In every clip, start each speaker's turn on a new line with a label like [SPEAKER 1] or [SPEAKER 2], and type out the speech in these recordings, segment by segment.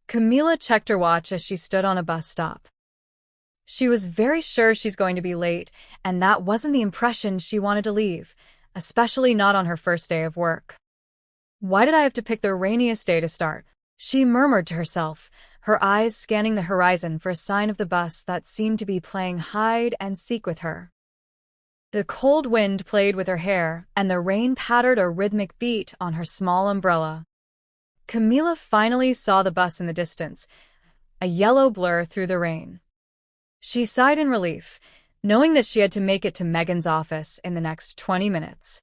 [SPEAKER 1] Camila checked her watch as she stood on a bus stop. She was very sure she's going to be late, and that wasn't the impression she wanted to leave, especially not on her first day of work. Why did I have to pick the rainiest day to start? She murmured to herself, her eyes scanning the horizon for a sign of the bus that seemed to be playing hide and seek with her. The cold wind played with her hair, and the rain pattered a rhythmic beat on her small umbrella. Camila finally saw the bus in the distance, a yellow blur through the rain. She sighed in relief, knowing that she had to make it to Megan's office in the next 20 minutes.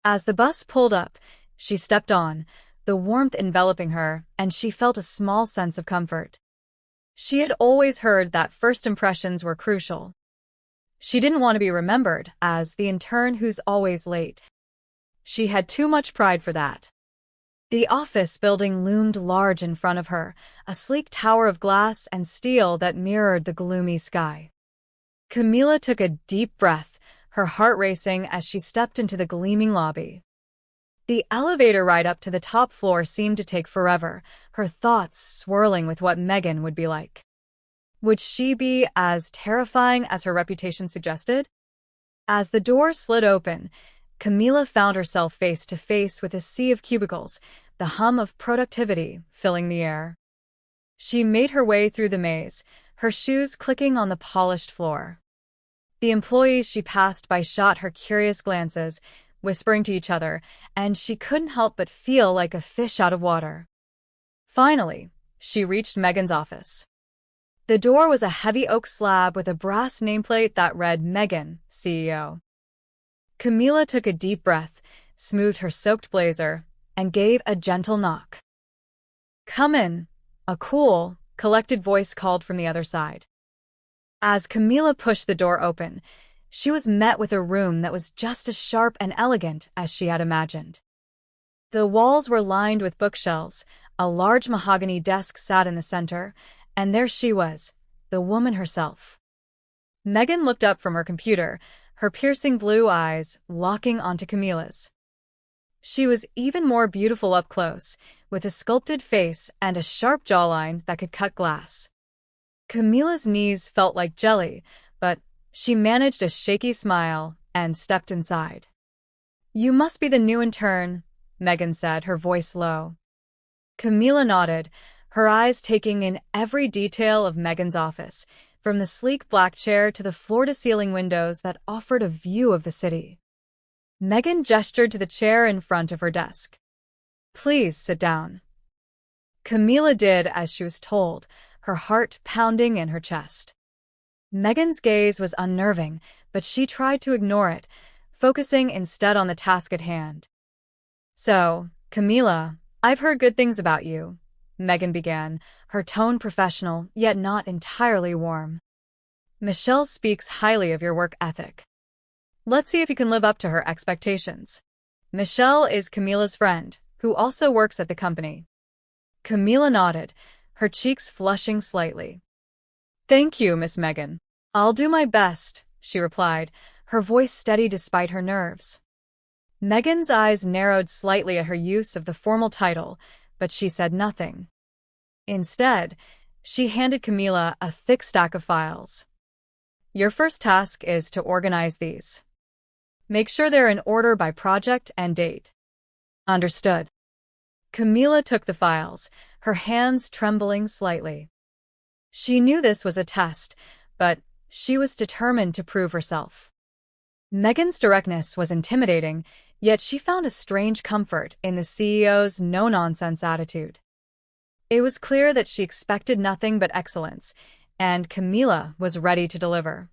[SPEAKER 1] As the bus pulled up, she stepped on, the warmth enveloping her, and she felt a small sense of comfort. She had always heard that first impressions were crucial. She didn't want to be remembered as the intern who's always late. She had too much pride for that. The office building loomed large in front of her, a sleek tower of glass and steel that mirrored the gloomy sky. Camila took a deep breath, her heart racing as she stepped into the gleaming lobby. The elevator ride up to the top floor seemed to take forever, her thoughts swirling with what Megan would be like. Would she be as terrifying as her reputation suggested? As the door slid open, Camila found herself face to face with a sea of cubicles, the hum of productivity filling the air. She made her way through the maze, her shoes clicking on the polished floor. The employees she passed by shot her curious glances, whispering to each other, and she couldn't help but feel like a fish out of water. Finally, she reached Megan's office. The door was a heavy oak slab with a brass nameplate that read Megan, CEO. Camila took a deep breath, smoothed her soaked blazer, and gave a gentle knock. "Come in," a cool, collected voice called from the other side. As Camila pushed the door open, she was met with a room that was just as sharp and elegant as she had imagined. The walls were lined with bookshelves, a large mahogany desk sat in the center, and there she was, the woman herself. Megan looked up from her computer, her piercing blue eyes locking onto Camila's. She was even more beautiful up close, with a sculpted face and a sharp jawline that could cut glass. Camila's knees felt like jelly, but she managed a shaky smile and stepped inside. "You must be the new intern," Megan said, her voice low. Camila nodded, her eyes taking in every detail of Megan's office, from the sleek black chair to the floor-to-ceiling windows that offered a view of the city. Megan gestured to the chair in front of her desk. "Please sit down." Camila did as she was told, her heart pounding in her chest. Megan's gaze was unnerving, but she tried to ignore it, focusing instead on the task at hand. "So, Camila, I've heard good things about you," Megan began, her tone professional, yet not entirely warm. "Michelle speaks highly of your work ethic. Let's see if you can live up to her expectations." Michelle is Camila's friend, who also works at the company. Camila nodded, her cheeks flushing slightly. "Thank you, Miss Megan. I'll do my best," she replied, her voice steady despite her nerves. Megan's eyes narrowed slightly at her use of the formal title, but she said nothing. Instead, she handed Camila a thick stack of files. "Your first task is to organize these. Make sure they're in order by project and date." "Understood." Camila took the files, her hands trembling slightly. She knew this was a test, but she was determined to prove herself. Megan's directness was intimidating, yet she found a strange comfort in the CEO's no-nonsense attitude. It was clear that she expected nothing but excellence, and Camila was ready to deliver.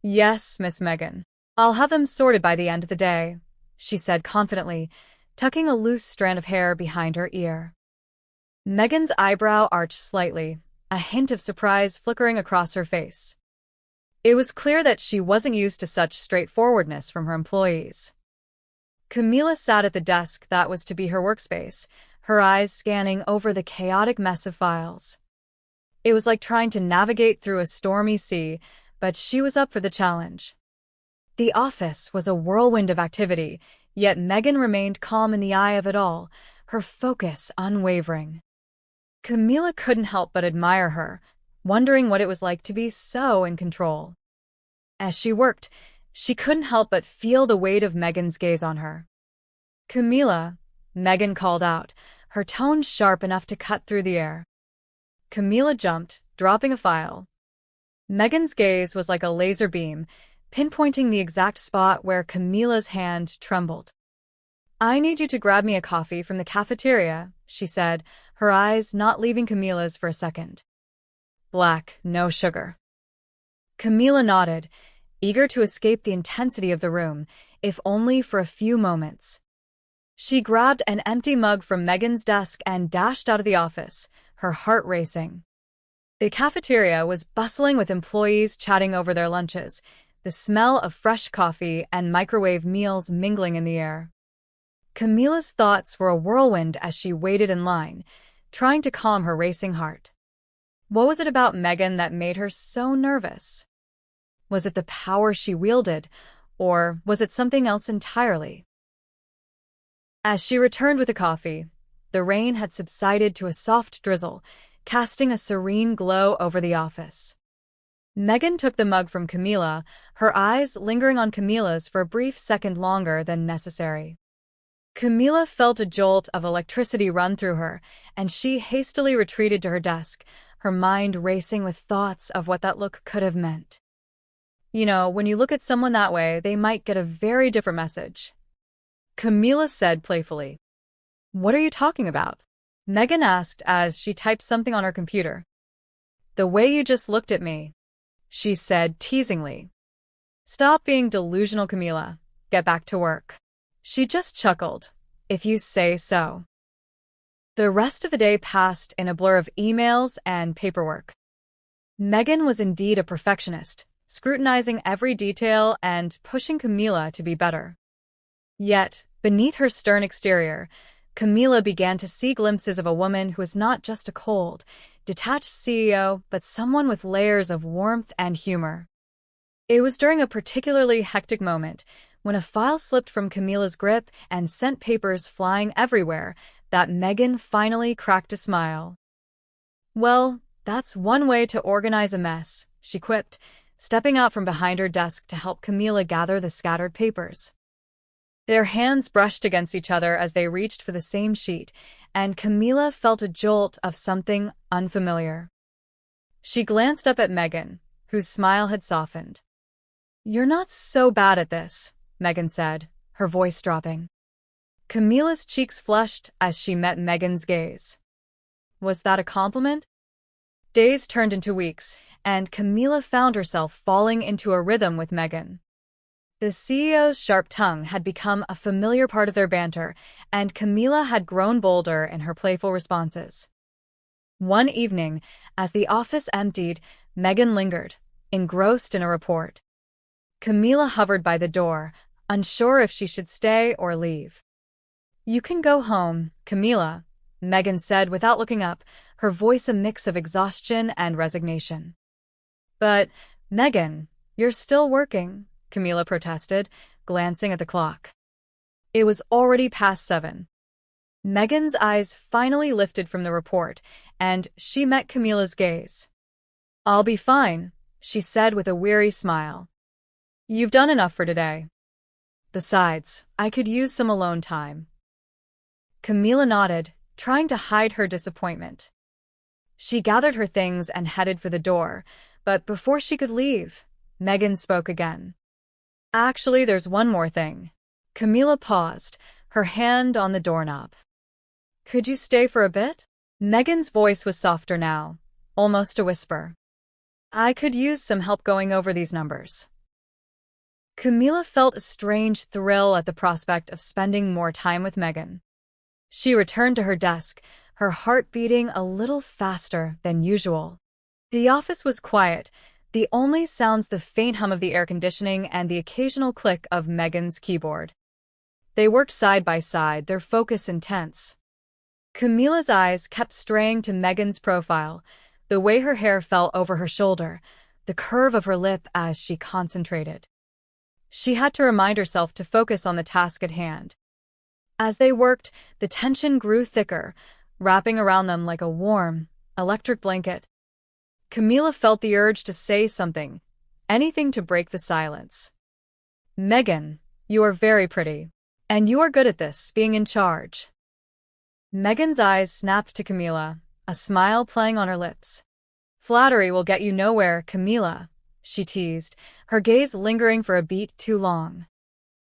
[SPEAKER 1] "Yes, Miss Megan. I'll have them sorted by the end of the day," she said confidently, tucking a loose strand of hair behind her ear. Megan's eyebrow arched slightly, a hint of surprise flickering across her face. It was clear that she wasn't used to such straightforwardness from her employees. Camila sat at the desk that was to be her workspace, her eyes scanning over the chaotic mess of files. It was like trying to navigate through a stormy sea, but she was up for the challenge. The office was a whirlwind of activity, yet Megan remained calm in the eye of it all, her focus unwavering. Camila couldn't help but admire her, wondering what it was like to be so in control. As she worked, she couldn't help but feel the weight of Megan's gaze on her. "Camila," Megan called out, her tone sharp enough to cut through the air. Camila jumped, dropping a file. Megan's gaze was like a laser beam, pinpointing the exact spot where Camila's hand trembled. "I need you to grab me a coffee from the cafeteria," she said, her eyes not leaving Camila's for a second. "Black, no sugar." Camila nodded, eager to escape the intensity of the room, if only for a few moments. She grabbed an empty mug from Megan's desk and dashed out of the office, her heart racing. The cafeteria was bustling with employees chatting over their lunches, the smell of fresh coffee and microwave meals mingling in the air. Camila's thoughts were a whirlwind as she waited in line, trying to calm her racing heart. What was it about Megan that made her so nervous? Was it the power she wielded, or was it something else entirely? As she returned with the coffee, the rain had subsided to a soft drizzle, casting a serene glow over the office. Megan took the mug from Camila, her eyes lingering on Camila's for a brief second longer than necessary. Camila felt a jolt of electricity run through her, and she hastily retreated to her desk, her mind racing with thoughts of what that look could have meant. "You know, when you look at someone that way, they might get a very different message," Camila said playfully. "What are you talking about?" Megan asked as she typed something on her computer. "The way you just looked at me," she said teasingly. "Stop being delusional, Camila. Get back to work." She just chuckled. "If you say so." The rest of the day passed in a blur of emails and paperwork. Megan was indeed a perfectionist, scrutinizing every detail and pushing Camila to be better. Yet, beneath her stern exterior, Camila began to see glimpses of a woman who was not just a cold, detached CEO, but someone with layers of warmth and humor. It was during a particularly hectic moment, when a file slipped from Camila's grip and sent papers flying everywhere, that Megan finally cracked a smile. "Well, that's one way to organize a mess," she quipped, stepping out from behind her desk to help Camila gather the scattered papers. Their hands brushed against each other as they reached for the same sheet, and Camila felt a jolt of something unfamiliar. She glanced up at Megan, whose smile had softened. "You're not so bad at this," Megan said, her voice dropping. Camila's cheeks flushed as she met Megan's gaze. Was that a compliment? Days turned into weeks, and Camila found herself falling into a rhythm with Megan. The CEO's sharp tongue had become a familiar part of their banter, and Camila had grown bolder in her playful responses. One evening, as the office emptied, Megan lingered, engrossed in a report. Camila hovered by the door, unsure if she should stay or leave. "You can go home, Camila," Megan said without looking up, her voice a mix of exhaustion and resignation. "But, Megan, you're still working," Camila protested, glancing at the clock. It was already past 7. Megan's eyes finally lifted from the report, and she met Camila's gaze. "I'll be fine," she said with a weary smile. "You've done enough for today. Besides, I could use some alone time." Camila nodded, trying to hide her disappointment. She gathered her things and headed for the door, but before she could leave, Megan spoke again. "Actually, there's one more thing." Camila paused, her hand on the doorknob. "Could you stay for a bit?" Megan's voice was softer now, almost a whisper. "I could use some help going over these numbers." Camila felt a strange thrill at the prospect of spending more time with Megan. She returned to her desk, her heart beating a little faster than usual. The office was quiet, the only sounds the faint hum of the air conditioning and the occasional click of Megan's keyboard. They worked side by side, their focus intense. Camila's eyes kept straying to Megan's profile, the way her hair fell over her shoulder, the curve of her lip as she concentrated. She had to remind herself to focus on the task at hand. As they worked, the tension grew thicker, wrapping around them like a warm, electric blanket. Camila felt the urge to say something, anything to break the silence. Megan, you are very pretty. And you are good at this, being in charge. Megan's eyes snapped to Camila, a smile playing on her lips. Flattery will get you nowhere, Camila, she teased, her gaze lingering for a beat too long.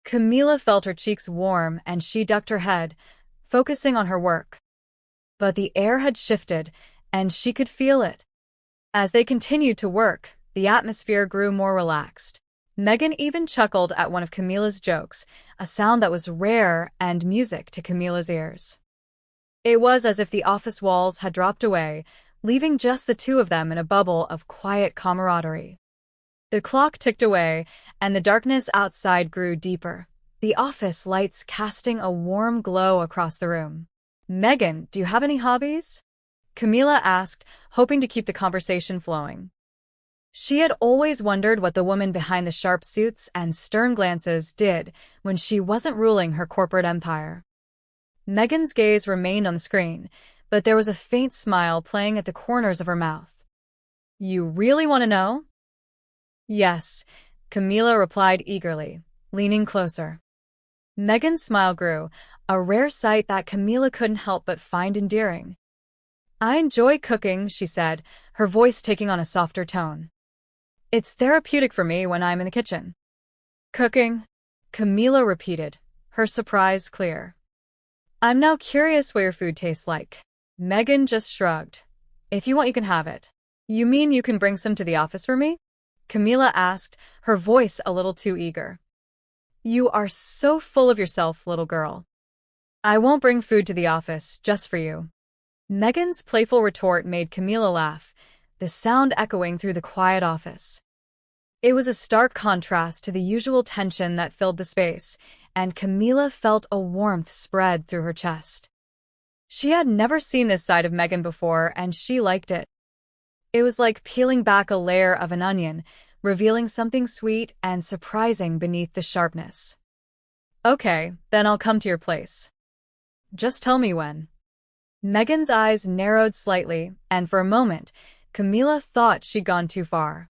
[SPEAKER 1] Camila felt her cheeks warm and she ducked her head, focusing on her work. But the air had shifted, and she could feel it. As they continued to work, the atmosphere grew more relaxed. Megan even chuckled at one of Camila's jokes, a sound that was rare and music to Camila's ears. It was as if the office walls had dropped away, leaving just the two of them in a bubble of quiet camaraderie. The clock ticked away, and the darkness outside grew deeper, the office lights casting a warm glow across the room. Megan, do you have any hobbies? Camila asked, hoping to keep the conversation flowing. She had always wondered what the woman behind the sharp suits and stern glances did when she wasn't ruling her corporate empire. Megan's gaze remained on the screen, but there was a faint smile playing at the corners of her mouth. You really want to know? Yes, Camila replied eagerly, leaning closer. Megan's smile grew, a rare sight that Camila couldn't help but find endearing. I enjoy cooking, she said, her voice taking on a softer tone. It's therapeutic for me when I'm in the kitchen. Cooking? Camila repeated, her surprise clear. I'm now curious what your food tastes like. Megan just shrugged. If you want, you can have it. You mean you can bring some to the office for me? Camila asked, her voice a little too eager. You are so full of yourself, little girl. I won't bring food to the office, just for you. Megan's playful retort made Camila laugh, the sound echoing through the quiet office. It was a stark contrast to the usual tension that filled the space, and Camila felt a warmth spread through her chest. She had never seen this side of Megan before, and she liked it. It was like peeling back a layer of an onion, revealing something sweet and surprising beneath the sharpness. Okay, then I'll come to your place. Just tell me when. Megan's eyes narrowed slightly, and for a moment, Camila thought she'd gone too far.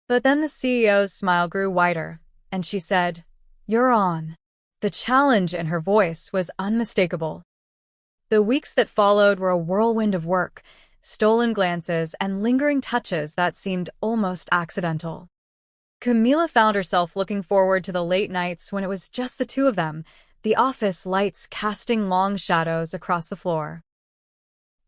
[SPEAKER 1] But then the CEO's smile grew wider, and she said, You're on. The challenge in her voice was unmistakable. The weeks that followed were a whirlwind of work, stolen glances, and lingering touches that seemed almost accidental. Camila found herself looking forward to the late nights when it was just the two of them, the office lights casting long shadows across the floor.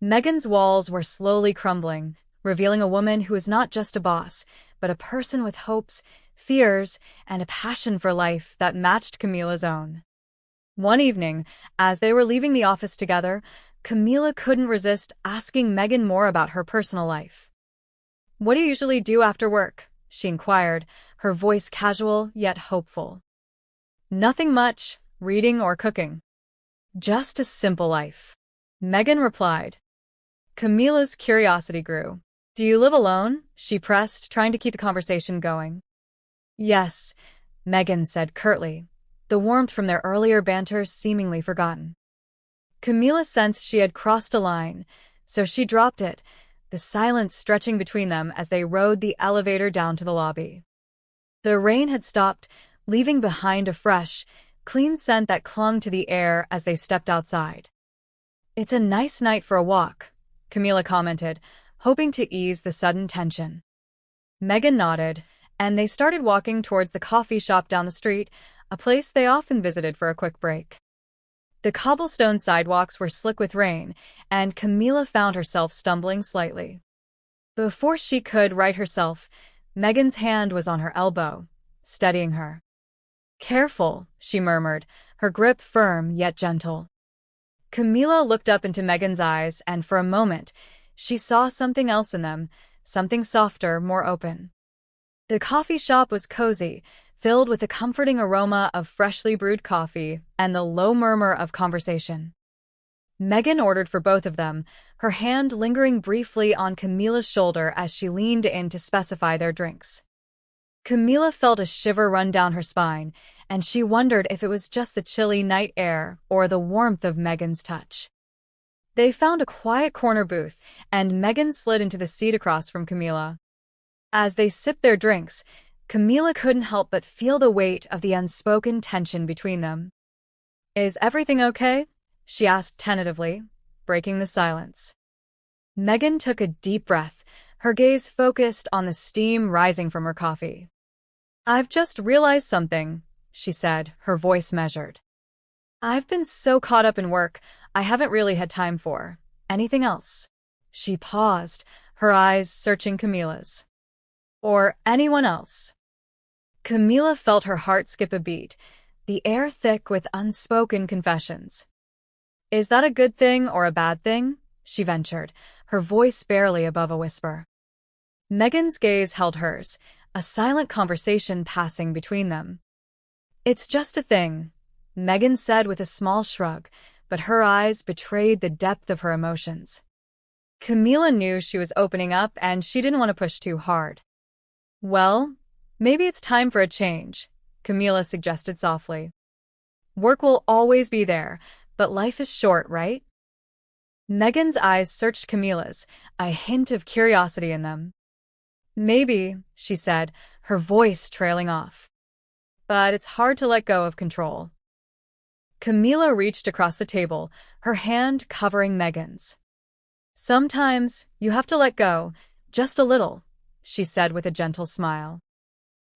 [SPEAKER 1] Megan's walls were slowly crumbling, revealing a woman who was not just a boss, but a person with hopes, fears, and a passion for life that matched Camila's own. One evening, as they were leaving the office together, Camila couldn't resist asking Megan more about her personal life. What do you usually do after work? She inquired, her voice casual yet hopeful. Nothing much, reading or cooking. Just a simple life, Megan replied. Camila's curiosity grew. Do you live alone? She pressed, trying to keep the conversation going. Yes, Megan said curtly, the warmth from their earlier banter seemingly forgotten. Camila sensed she had crossed a line, so she dropped it, the silence stretching between them as they rode the elevator down to the lobby. The rain had stopped, leaving behind a fresh, clean scent that clung to the air as they stepped outside. It's a nice night for a walk, Camila commented, hoping to ease the sudden tension. Megan nodded, and they started walking towards the coffee shop down the street, a place they often visited for a quick break. The cobblestone sidewalks were slick with rain, and Camila found herself stumbling slightly. Before she could right herself, Megan's hand was on her elbow, steadying her. Careful, she murmured, her grip firm yet gentle. Camila looked up into Megan's eyes, and for a moment, she saw something else in them, something softer, more open. The coffee shop was cozy, filled with the comforting aroma of freshly brewed coffee and the low murmur of conversation. Megan ordered for both of them, her hand lingering briefly on Camila's shoulder as she leaned in to specify their drinks. Camila felt a shiver run down her spine, and she wondered if it was just the chilly night air or the warmth of Megan's touch. They found a quiet corner booth, and Megan slid into the seat across from Camila. As they sipped their drinks, Camila couldn't help but feel the weight of the unspoken tension between them. "Is everything okay?" she asked tentatively, breaking the silence. Megan took a deep breath, her gaze focused on the steam rising from her coffee. "I've just realized something," she said, her voice measured. "I've been so caught up in work, I haven't really had time for anything else." She paused, her eyes searching Camila's. "Or anyone else." Camila felt her heart skip a beat, the air thick with unspoken confessions. "Is that a good thing or a bad thing?" she ventured, her voice barely above a whisper. Megan's gaze held hers, a silent conversation passing between them. "It's just a thing," Megan said with a small shrug, but her eyes betrayed the depth of her emotions. Camila knew she was opening up and she didn't want to push too hard. "Well, maybe it's time for a change," Camila suggested softly. "Work will always be there, but life is short, right?" Megan's eyes searched Camila's, a hint of curiosity in them. "Maybe," she said, her voice trailing off. "But it's hard to let go of control." Camila reached across the table, her hand covering Megan's. "Sometimes you have to let go, just a little," she said with a gentle smile.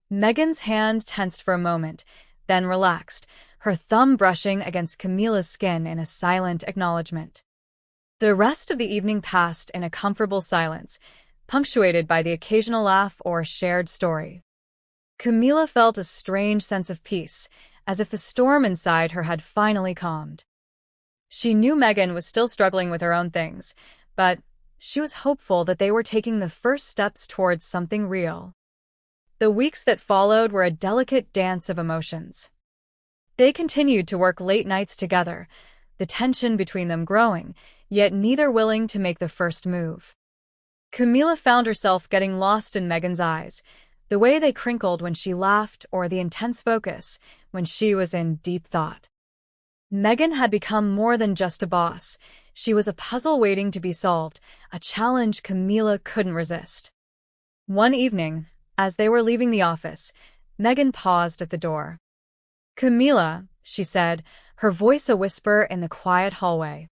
[SPEAKER 1] Megan's hand tensed for a moment, then relaxed, her thumb brushing against Camila's skin in a silent acknowledgement. The rest of the evening passed in a comfortable silence, punctuated by the occasional laugh or shared story. Camila felt a strange sense of peace, as if the storm inside her had finally calmed. She knew Megan was still struggling with her own things, but she was hopeful that they were taking the first steps towards something real. The weeks that followed were a delicate dance of emotions. They continued to work late nights together, the tension between them growing, yet neither willing to make the first move. Camila found herself getting lost in Megan's eyes, the way they crinkled when she laughed or the intense focus when she was in deep thought. Megan had become more than just a boss. She was a puzzle waiting to be solved, a challenge Camila couldn't resist. One evening, as they were leaving the office, Megan paused at the door. "Camila," she said, her voice a whisper in the quiet hallway.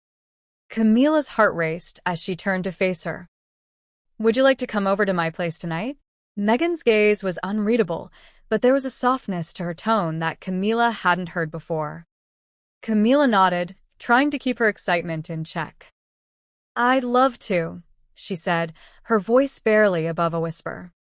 [SPEAKER 1] Camila's heart raced as she turned to face her. "Would you like to come over to my place tonight?" Megan's gaze was unreadable, but there was a softness to her tone that Camila hadn't heard before. Camila nodded, trying to keep her excitement in check. "I'd love to," she said, her voice barely above a whisper.